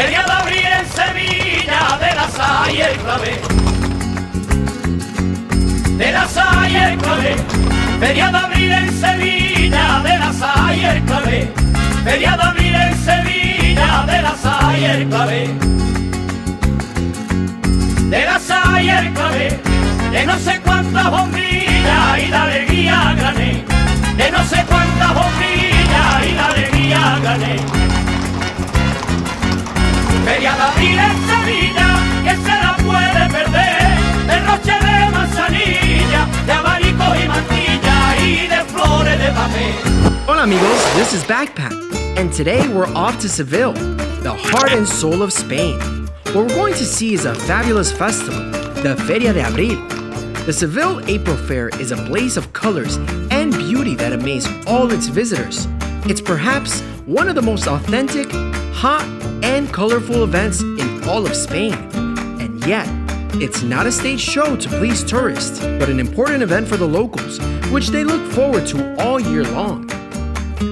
Feria de abril en Sevilla, de la Sa y el clavé. De la Sa y el clavé. Feria de abril en Sevilla, de la Sa y el clavé. Feria de abril en Sevilla, de la Sa y el clavé. De la Sa y el clavé, de no sé cuántas bombillas y la alegría gané. De no sé cuántas bombillas y la alegría gané. Feria de abril en Sevilla, que se la puede perder. De noche de manzanilla, de abanico y mantilla y de flores de papel. Hola amigos, this is Backpack, and today we're off to Seville, the heart and soul of Spain. What we're going to see is a fabulous festival, the Feria de Abril. The Seville April Fair is a blaze of colors and beauty that amaze all its visitors. It's perhaps one of the most authentic, hot, and colorful events in all of Spain. And yet, it's not a stage show to please tourists, but an important event for the locals, which they look forward to all year long.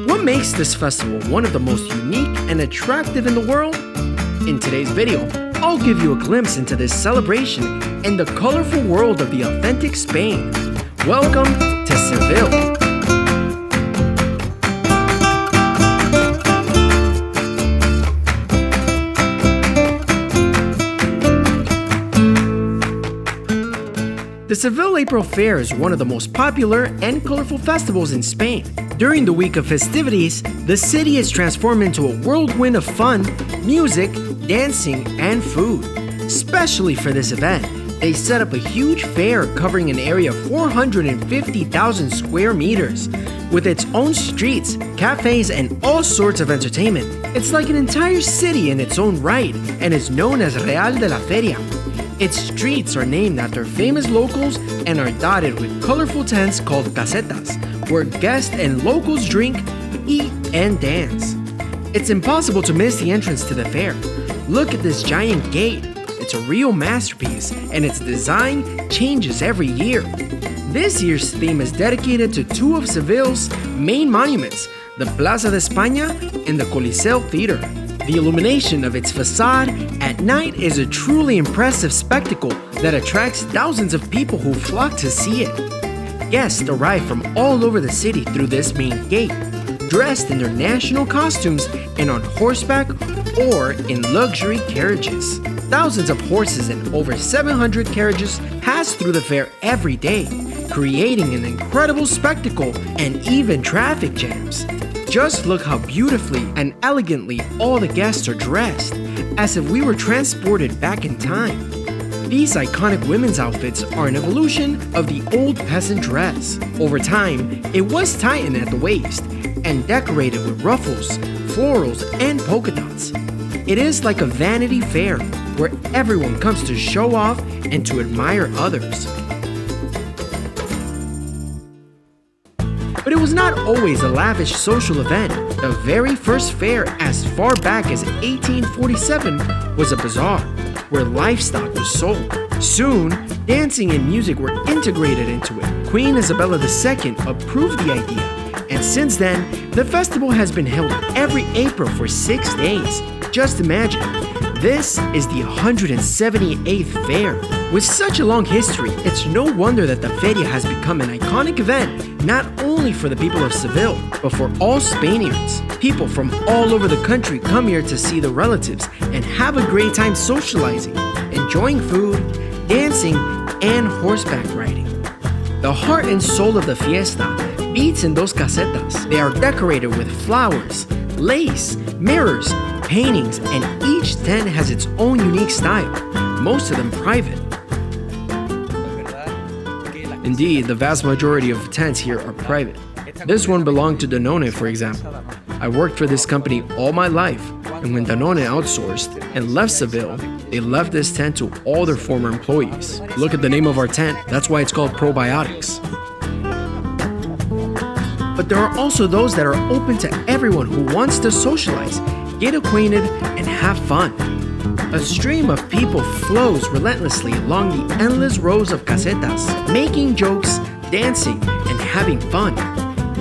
What makes this festival one of the most unique and attractive in the world? In today's video, I'll give you a glimpse into this celebration and the colorful world of the authentic Spain. Welcome to Seville. The Seville April Fair is one of the most popular and colorful festivals in Spain. During the week of festivities, the city is transformed into a whirlwind of fun, music, dancing, and food. Especially for this event, they set up a huge fair covering an area of 450,000 square meters. With its own streets, cafes, and all sorts of entertainment, it's like an entire city in its own right and is known as Real de la Feria. Its streets are named after famous locals and are dotted with colorful tents called casetas, where guests and locals drink, eat, and dance. It's impossible to miss the entrance to the fair. Look at this giant gate. It's a real masterpiece, and its design changes every year. This year's theme is dedicated to two of Seville's main monuments, the Plaza de España and the Coliseo Theater. The illumination of its facade at night is a truly impressive spectacle that attracts thousands of people who flock to see it. Guests arrive from all over the city through this main gate, dressed in their national costumes and on horseback or in luxury carriages. Thousands of horses and over 700 carriages pass through the fair every day, creating an incredible spectacle and even traffic jams. Just look how beautifully and elegantly all the guests are dressed, as if we were transported back in time. These iconic women's outfits are an evolution of the old peasant dress. Over time, it was tightened at the waist and decorated with ruffles, florals, and polka dots. It is like a vanity fair where everyone comes to show off and to admire others. But it was not always a lavish social event. The very first fair, as far back as 1847, was a bazaar where livestock was sold. Soon, dancing and music were integrated into it. Queen Isabella II approved the idea, and since then, the festival has been held every April for 6 days. Just imagine, this is the 178th fair. With such a long history, it's no wonder that the Feria has become an iconic event, not only for the people of Seville, but for all Spaniards. People from all over the country come here to see their relatives and have a great time socializing, enjoying food, dancing, and horseback riding. The heart and soul of the fiesta beats in those casetas. They are decorated with flowers, lace, mirrors, paintings, and each tent has its own unique style, most of them private. Indeed, the vast majority of tents here are private. This one belonged to Danone, for example. I worked for this company all my life, and when Danone outsourced and left Seville, they left this tent to all their former employees. Look at the name of our tent, that's why it's called Probiotics. But there are also those that are open to everyone who wants to socialize, get acquainted, and have fun. A stream of people flows relentlessly along the endless rows of casetas, making jokes, dancing, and having fun.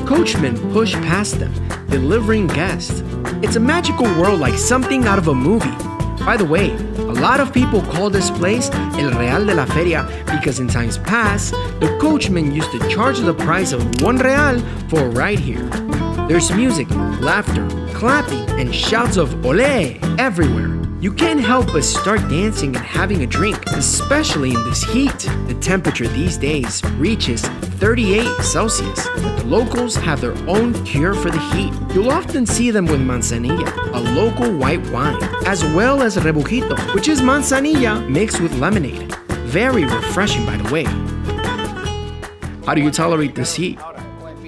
Coachmen push past them, delivering guests. It's a magical world like something out of a movie. By the way, a lot of people call this place El Real de la Feria because in times past, the coachman used to charge the price of $1 for a ride here. There's music, laughter, clapping, and shouts of "Olé" everywhere. You can't help but start dancing and having a drink, especially in this heat. The temperature these days reaches 38 Celsius, but the locals have their own cure for the heat. You'll often see them with manzanilla, a local white wine, as well as rebujito, which is manzanilla mixed with lemonade. Very refreshing, by the way. How do you tolerate this heat?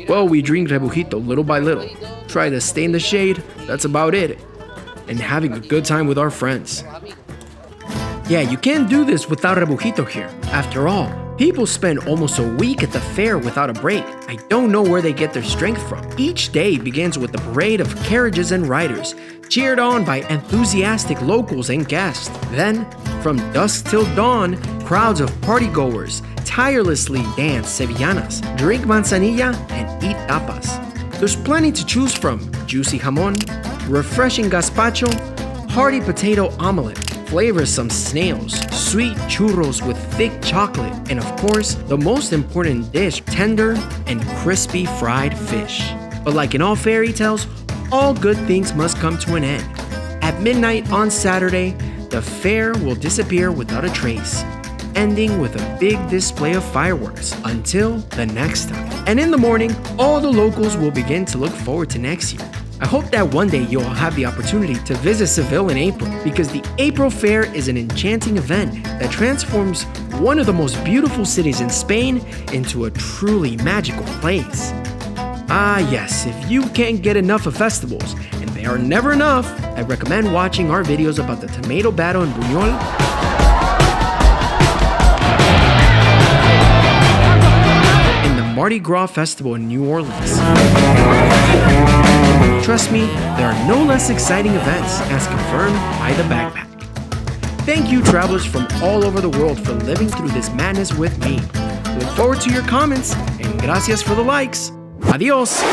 Well, we drink rebujito little by little. Try to stay in the shade, that's about it. And having a good time with our friends. Yeah, you can't do this without rebujito here. After all, people spend almost a week at the fair without a break. I don't know where they get their strength from. Each day begins with a parade of carriages and riders, cheered on by enthusiastic locals and guests. Then, from dusk till dawn, crowds of partygoers tirelessly dance sevillanas, drink manzanilla, and eat tapas. There's plenty to choose from: juicy jamon, refreshing gazpacho, hearty potato omelet, flavorsome snails, sweet churros with thick chocolate, and of course, the most important dish, tender and crispy fried fish. But like in all fairy tales, all good things must come to an end. At midnight on Saturday, the fair will disappear without a trace, ending with a big display of fireworks until the next time. And in the morning, all the locals will begin to look forward to next year. I hope that one day you'll have the opportunity to visit Seville in April, because the April Fair is an enchanting event that transforms one of the most beautiful cities in Spain into a truly magical place. Ah yes, if you can't get enough of festivals, and they are never enough, I recommend watching our videos about the tomato battle in Buñol, Mardi Gras Festival in New Orleans. Trust me, there are no less exciting events, as confirmed by the backpack. Thank you, travelers from all over the world, for living through this madness with me. Look forward to your comments, and gracias for the likes. Adios!